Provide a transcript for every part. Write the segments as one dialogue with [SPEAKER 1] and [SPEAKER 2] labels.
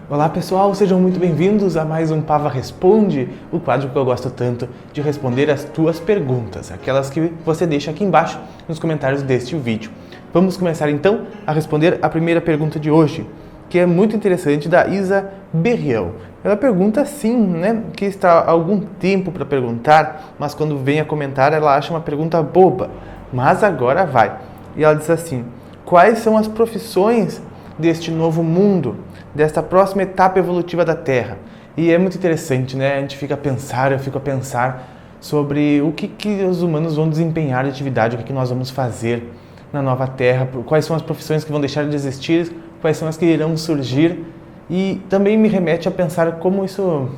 [SPEAKER 1] Olá pessoal, sejam muito bem-vindos a mais um Pava Responde, o quadro que eu gosto tanto de responder as tuas perguntas, aquelas que você deixa aqui embaixo nos comentários deste vídeo. Vamos começar então a responder a primeira pergunta de hoje, que é muito interessante, da Isa Berrião. Ela pergunta assim, que está há algum tempo para perguntar, mas quando vem a comentar ela acha uma pergunta boba, mas agora vai. E ela diz assim: quais são as profissões deste novo mundo, desta próxima etapa evolutiva da Terra? E é muito interessante, a gente fica a pensar, eu fico a pensar sobre o que os humanos vão desempenhar de atividade, o que nós vamos fazer na nova Terra, quais são as profissões que vão deixar de existir, quais são as que irão surgir, e também me remete a pensar como isso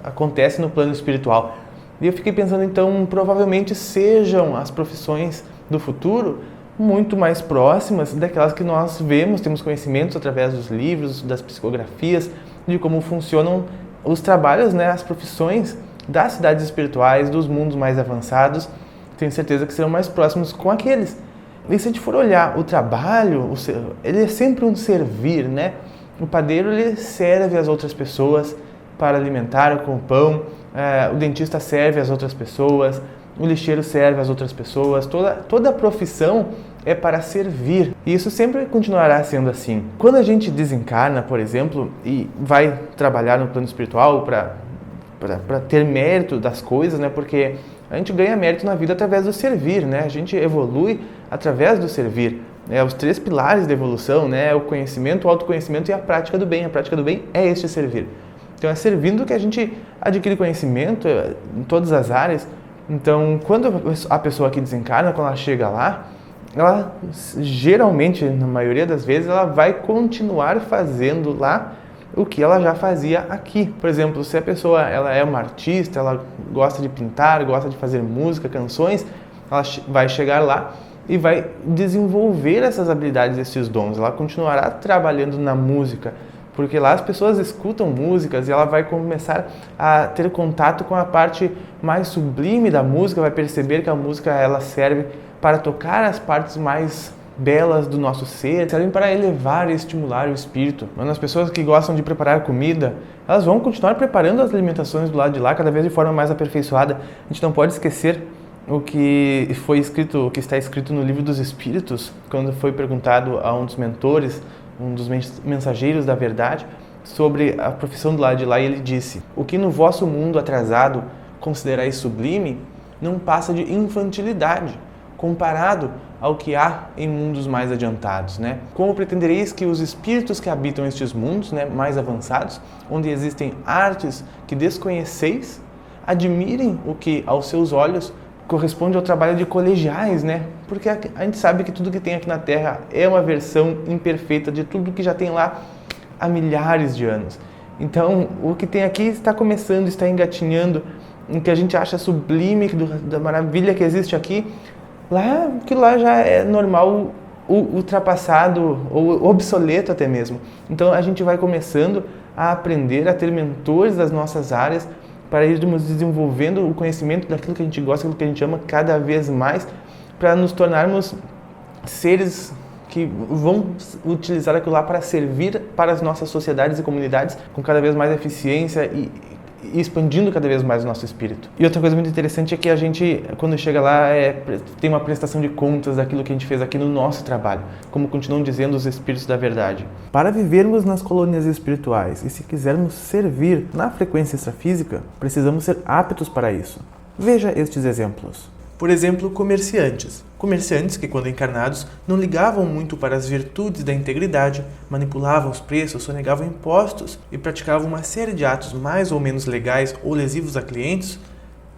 [SPEAKER 1] acontece no plano espiritual. E eu fiquei pensando, então, provavelmente sejam as profissões do futuro muito mais próximas daquelas que nós vemos, temos conhecimentos através dos livros, das psicografias, de como funcionam os trabalhos, as profissões das cidades espirituais, dos mundos mais avançados. Tenho certeza que serão mais próximos com aqueles. E se a gente for olhar o trabalho, ele é sempre um servir, O padeiro, ele serve as outras pessoas para alimentar com o pão, o dentista serve as outras pessoas, o lixeiro serve as outras pessoas, toda a profissão é para servir. E isso sempre continuará sendo assim. Quando a gente desencarna, por exemplo, e vai trabalhar no plano espiritual para ter mérito das coisas, porque a gente ganha mérito na vida através do servir, A gente evolui através do servir. Os 3 pilares da evolução, o conhecimento, o autoconhecimento e a prática do bem. A prática do bem é este servir. Então é servindo que a gente adquire conhecimento em todas as áreas. Então, quando a pessoa que desencarna, quando ela chega lá, ela geralmente, na maioria das vezes, ela vai continuar fazendo lá o que ela já fazia aqui. Por exemplo, se a pessoa ela é uma artista, ela gosta de pintar, gosta de fazer música, canções, ela vai chegar lá e vai desenvolver essas habilidades, esses dons. Ela continuará trabalhando na música, porque lá as pessoas escutam músicas e ela vai começar a ter contato com a parte mais sublime da música, vai perceber que a música ela serve para tocar as partes mais belas do nosso ser, servem para elevar e estimular o espírito. Mas as pessoas que gostam de preparar comida, elas vão continuar preparando as alimentações do lado de lá, cada vez de forma mais aperfeiçoada. A gente não pode esquecer o que foi escrito, o que está escrito no Livro dos Espíritos, quando foi perguntado a um dos mentores, um dos mensageiros da verdade, sobre a profissão do lado de lá, e ele disse: o que no vosso mundo atrasado considerais sublime, não passa de infantilidade, comparado ao que há em mundos mais adiantados, Como pretendereis que os espíritos que habitam estes mundos, mais avançados, onde existem artes que desconheceis, admirem o que aos seus olhos corresponde ao trabalho de colegiais, Porque a gente sabe que tudo que tem aqui na Terra é uma versão imperfeita de tudo que já tem lá há milhares de anos. Então, o que tem aqui está começando, está engatinhando, em que a gente acha sublime, da maravilha que existe aqui, que lá já é normal, ultrapassado ou obsoleto até mesmo. Então a gente vai começando a aprender, a ter mentores das nossas áreas, para irmos desenvolvendo o conhecimento daquilo que a gente gosta, daquilo que a gente ama cada vez mais, para nos tornarmos seres que vão utilizar aquilo lá para servir para as nossas sociedades e comunidades com cada vez mais eficiência e expandindo cada vez mais o nosso espírito. E outra coisa muito interessante é que a gente, quando chega lá, tem uma prestação de contas daquilo que a gente fez aqui no nosso trabalho, como continuam dizendo os Espíritos da Verdade. Para vivermos nas colônias espirituais e se quisermos servir na frequência extrafísica, precisamos ser aptos para isso. Veja estes exemplos. Por exemplo, comerciantes. Comerciantes que, quando encarnados, não ligavam muito para as virtudes da integridade, manipulavam os preços, sonegavam impostos e praticavam uma série de atos mais ou menos legais ou lesivos a clientes,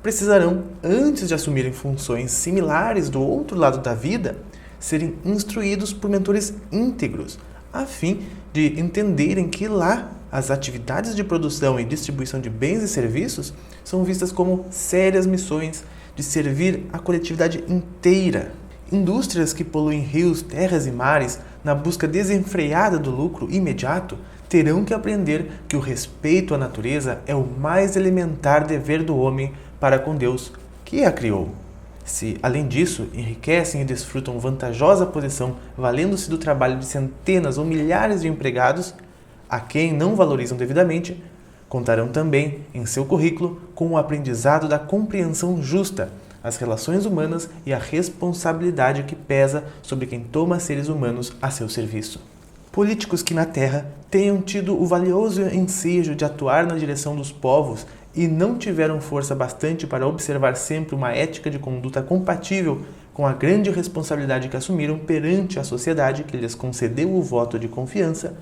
[SPEAKER 1] precisarão, antes de assumirem funções similares do outro lado da vida, serem instruídos por mentores íntegros, a fim de entenderem que lá as atividades de produção e distribuição de bens e serviços são vistas como sérias missões de servir a coletividade inteira. Indústrias que poluem rios, terras e mares na busca desenfreada do lucro imediato terão que aprender que o respeito à natureza é o mais elementar dever do homem para com Deus, que a criou. Se, além disso, enriquecem e desfrutam vantajosa posição valendo-se do trabalho de centenas ou milhares de empregados, A quem não valorizam devidamente, contarão também, em seu currículo, com o aprendizado da compreensão justa, as relações humanas e a responsabilidade que pesa sobre quem toma seres humanos a seu serviço. Políticos que na Terra tenham tido o valioso ensejo de atuar na direção dos povos e não tiveram força bastante para observar sempre uma ética de conduta compatível com a grande responsabilidade que assumiram perante a sociedade que lhes concedeu o voto de confiança,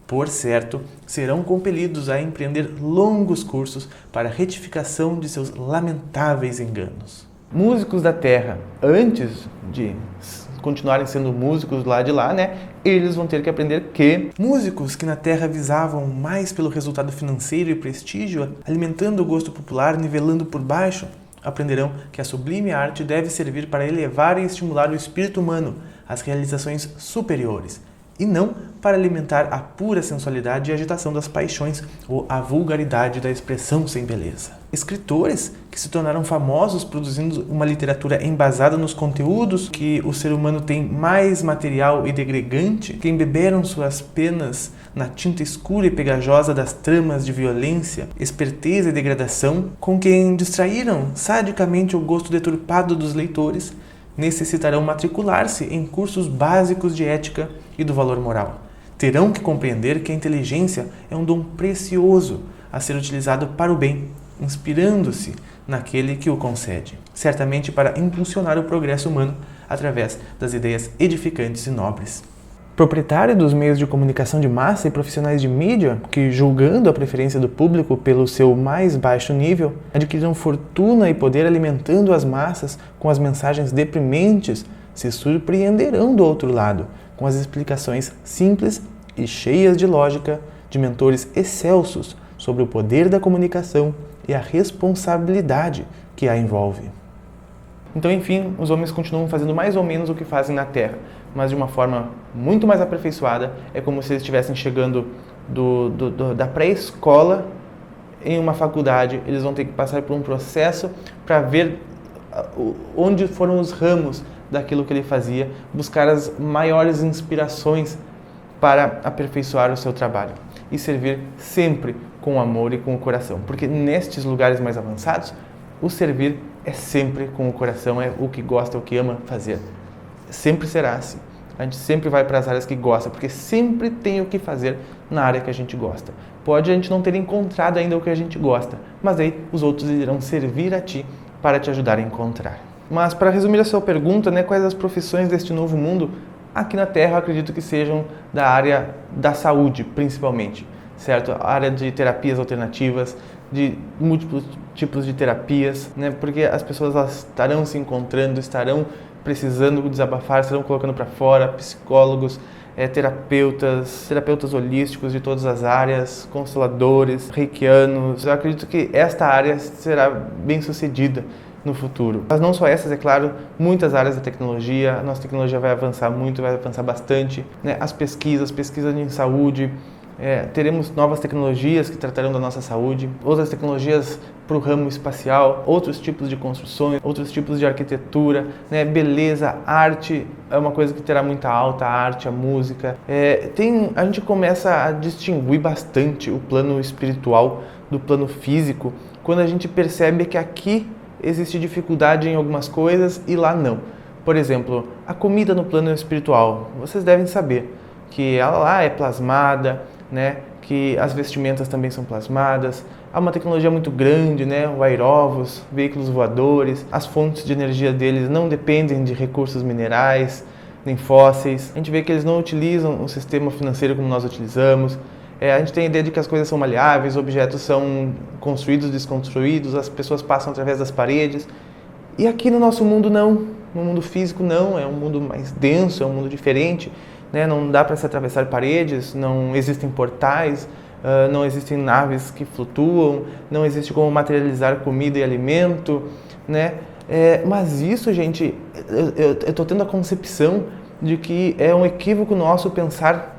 [SPEAKER 1] por certo, serão compelidos a empreender longos cursos para a retificação de seus lamentáveis enganos. Músicos da Terra, antes de continuarem sendo músicos lá de lá, eles vão ter que aprender que músicos que na Terra visavam mais pelo resultado financeiro e prestígio, alimentando o gosto popular, nivelando por baixo, aprenderão que a sublime arte deve servir para elevar e estimular o espírito humano às realizações superiores, e não para alimentar a pura sensualidade e agitação das paixões ou a vulgaridade da expressão sem beleza. Escritores que se tornaram famosos produzindo uma literatura embasada nos conteúdos que o ser humano tem mais material e degradante, que embeberam suas penas na tinta escura e pegajosa das tramas de violência, esperteza e degradação, com quem distraíram sadicamente o gosto deturpado dos leitores, necessitarão matricular-se em cursos básicos de ética e do valor moral. Terão que compreender que a inteligência é um dom precioso a ser utilizado para o bem, inspirando-se naquele que o concede, certamente para impulsionar o progresso humano através das ideias edificantes e nobres. Proprietário dos meios de comunicação de massa e profissionais de mídia que, julgando a preferência do público pelo seu mais baixo nível, adquiriram fortuna e poder alimentando as massas com as mensagens deprimentes, se surpreenderão do outro lado, com as explicações simples e cheias de lógica de mentores excelsos sobre o poder da comunicação e a responsabilidade que a envolve. Então, enfim, os homens continuam fazendo mais ou menos o que fazem na Terra, mas de uma forma muito mais aperfeiçoada. É como se eles estivessem chegando da pré-escola em uma faculdade. Eles vão ter que passar por um processo para ver onde foram os ramos daquilo que ele fazia, buscar as maiores inspirações para aperfeiçoar o seu trabalho e servir sempre com amor e com o coração, porque nestes lugares mais avançados, o servir é sempre com o coração, é o que gosta, é o que ama fazer. Sempre será assim. A gente sempre vai para as áreas que gosta, porque sempre tem o que fazer na área que a gente gosta. Pode a gente não ter encontrado ainda o que a gente gosta, mas aí os outros irão servir a ti para te ajudar a encontrar. Mas para resumir a sua pergunta, quais as profissões deste novo mundo? Aqui na Terra, eu acredito que sejam da área da saúde, principalmente, certo? A área de terapias alternativas, de múltiplos tipos de terapias, porque as pessoas elas estarão se encontrando, estarão precisando desabafar, estarão colocando para fora, psicólogos, terapeutas holísticos de todas as áreas, consteladores, reikianos. Eu acredito que esta área será bem sucedida no futuro. Mas não só essas, é claro, muitas áreas da tecnologia. A nossa tecnologia vai avançar muito, vai avançar bastante. As pesquisas em saúde, teremos novas tecnologias que tratarão da nossa saúde, outras tecnologias para o ramo espacial, outros tipos de construções, outros tipos de arquitetura, beleza, arte é uma coisa que terá muita alta, a arte, a música. A gente começa a distinguir bastante o plano espiritual do plano físico quando a gente percebe que aqui existe dificuldade em algumas coisas e lá não. Por exemplo, a comida no plano espiritual, vocês devem saber que ela lá é plasmada, que as vestimentas também são plasmadas, há uma tecnologia muito grande, o aeróvos, veículos voadores, as fontes de energia deles não dependem de recursos minerais, nem fósseis. A gente vê que eles não utilizam o sistema financeiro como nós utilizamos. A gente tem a ideia de que as coisas são maleáveis, objetos são construídos, desconstruídos, as pessoas passam através das paredes. E aqui no nosso mundo não, no mundo físico não, é um mundo mais denso, é um mundo diferente. Não dá para se atravessar paredes, não existem portais, não existem naves que flutuam, não existe como materializar comida e alimento, mas isso, gente, eu estou tendo a concepção de que é um equívoco nosso pensar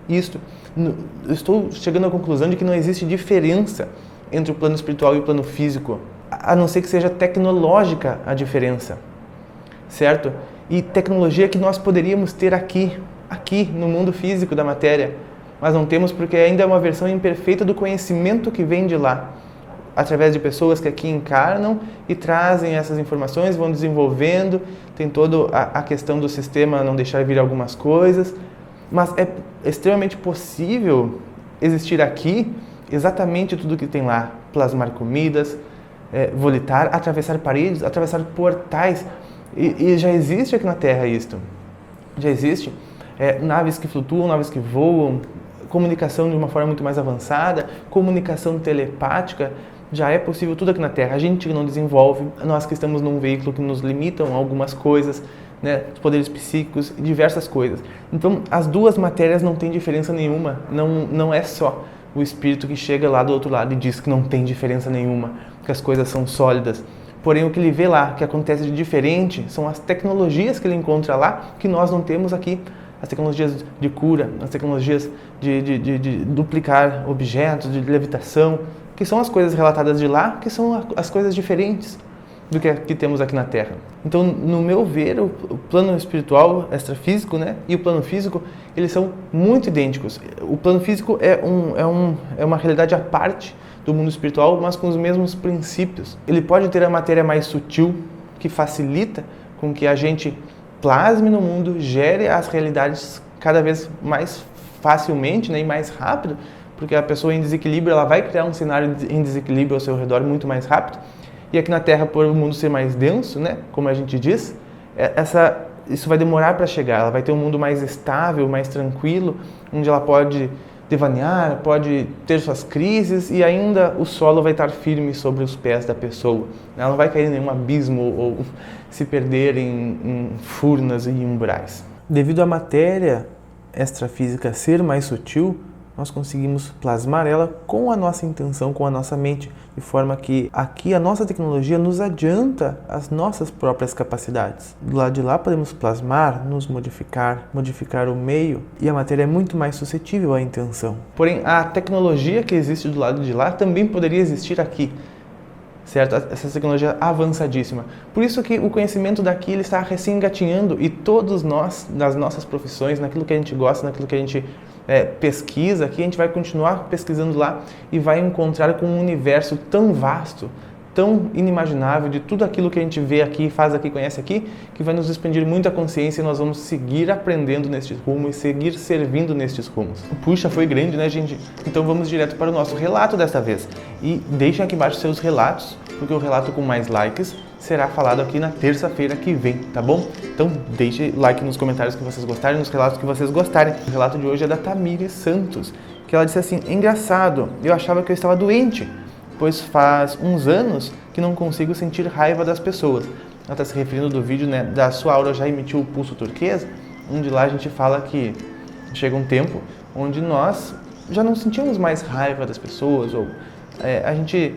[SPEAKER 1] isto. Eu estou chegando à conclusão de que não existe diferença entre o plano espiritual e o plano físico, a não ser que seja tecnológica a diferença, certo? E tecnologia que nós poderíamos ter aqui no mundo físico da matéria, mas não temos porque ainda é uma versão imperfeita do conhecimento que vem de lá, através de pessoas que aqui encarnam e trazem essas informações, vão desenvolvendo, tem toda a questão do sistema não deixar vir algumas coisas, mas é extremamente possível existir aqui exatamente tudo que tem lá, plasmar comidas, volitar, atravessar paredes, atravessar portais, e já existe aqui na Terra isto, já existe naves que flutuam, naves que voam, comunicação de uma forma muito mais avançada, comunicação telepática, já é possível tudo aqui na Terra. A gente que não desenvolve, nós que estamos num veículo que nos limitam a algumas coisas, né, os poderes psíquicos, diversas coisas. Então, as duas matérias não têm diferença nenhuma, não é só o espírito que chega lá do outro lado e diz que não tem diferença nenhuma, que as coisas são sólidas. Porém, o que ele vê lá, que acontece de diferente, são as tecnologias que ele encontra lá, que nós não temos aqui. As tecnologias de cura, as tecnologias de duplicar objetos, de levitação, que são as coisas relatadas de lá, que são as coisas diferentes do que temos aqui na Terra. Então, no meu ver, o plano espiritual, extrafísico, né, e o plano físico, eles são muito idênticos. O plano físico é uma realidade à parte do mundo espiritual, mas com os mesmos princípios. Ele pode ter a matéria mais sutil, que facilita com que a gente plasme no mundo, gere as realidades cada vez mais facilmente, né, e mais rápido, porque a pessoa em desequilíbrio, ela vai criar um cenário em desequilíbrio ao seu redor muito mais rápido. E aqui na Terra, por o mundo ser mais denso, né, como a gente diz, isso vai demorar para chegar. Ela vai ter um mundo mais estável, mais tranquilo, onde ela pode devanear, pode ter suas crises e ainda o solo vai estar firme sobre os pés da pessoa. Ela não vai cair em nenhum abismo ou se perder em furnas e umbrais. Devido à matéria extrafísica ser mais sutil, nós conseguimos plasmar ela com a nossa intenção, com a nossa mente, de forma que aqui a nossa tecnologia nos adianta as nossas próprias capacidades. Do lado de lá podemos plasmar, nos modificar o meio, e a matéria é muito mais suscetível à intenção. Porém, a tecnologia que existe do lado de lá também poderia existir aqui, certo? Essa tecnologia avançadíssima. Por isso que o conhecimento daqui ele está recém-engatinhando, e todos nós, nas nossas profissões, naquilo que a gente gosta, naquilo que a gente pesquisa aqui, a gente vai continuar pesquisando lá e vai encontrar com um universo tão vasto, tão inimaginável, de tudo aquilo que a gente vê aqui, faz aqui, conhece aqui, que vai nos expandir muita consciência e nós vamos seguir aprendendo neste rumo e seguir servindo nestes rumos. Puxa, foi grande, né, gente? Então vamos direto para o nosso relato desta vez. E deixem aqui embaixo seus relatos, porque o relato com mais likes será falado aqui na terça-feira que vem, tá bom? Então deixe like nos comentários que vocês gostarem, nos relatos que vocês gostarem. O relato de hoje é da Tamires Santos, que ela disse assim: engraçado, eu achava que eu estava doente, pois faz uns anos que não consigo sentir raiva das pessoas. Ela está se referindo do vídeo, né, da sua aura já emitiu o pulso turquesa, onde lá a gente fala que chega um tempo onde nós já não sentimos mais raiva das pessoas, ou a gente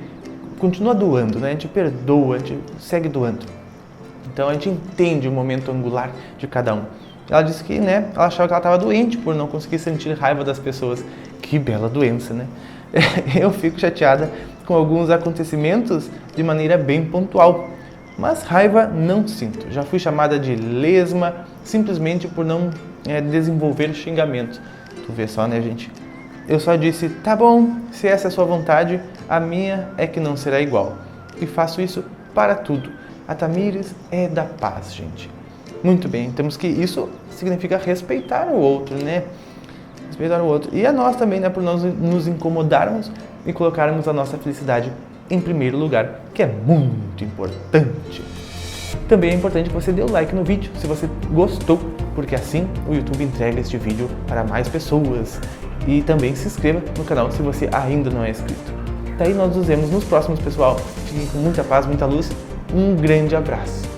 [SPEAKER 1] continua doando, né? A gente perdoa, a gente segue doando. Então a gente entende o momento angular de cada um. Ela disse que, né, ela achava que ela estava doente por não conseguir sentir raiva das pessoas. Que bela doença, né? Eu fico chateada com alguns acontecimentos de maneira bem pontual, mas raiva não sinto. Já fui chamada de lesma simplesmente por não desenvolver xingamento. Tu vê só, né, gente? Eu só disse, tá bom, se essa é a sua vontade, a minha é que não será igual. E faço isso para tudo. A Tamires é da paz, gente. Muito bem, temos que isso significa respeitar o outro, né? Respeitar o outro. E a nós também, né? Por nós nos incomodarmos e colocarmos a nossa felicidade em primeiro lugar, que é muito importante. Também é importante que você dê o like no vídeo, se você gostou, porque assim o YouTube entrega este vídeo para mais pessoas. E também se inscreva no canal se você ainda não é inscrito. Daí nós nos vemos nos próximos, pessoal. Fiquem com muita paz, muita luz. Um grande abraço.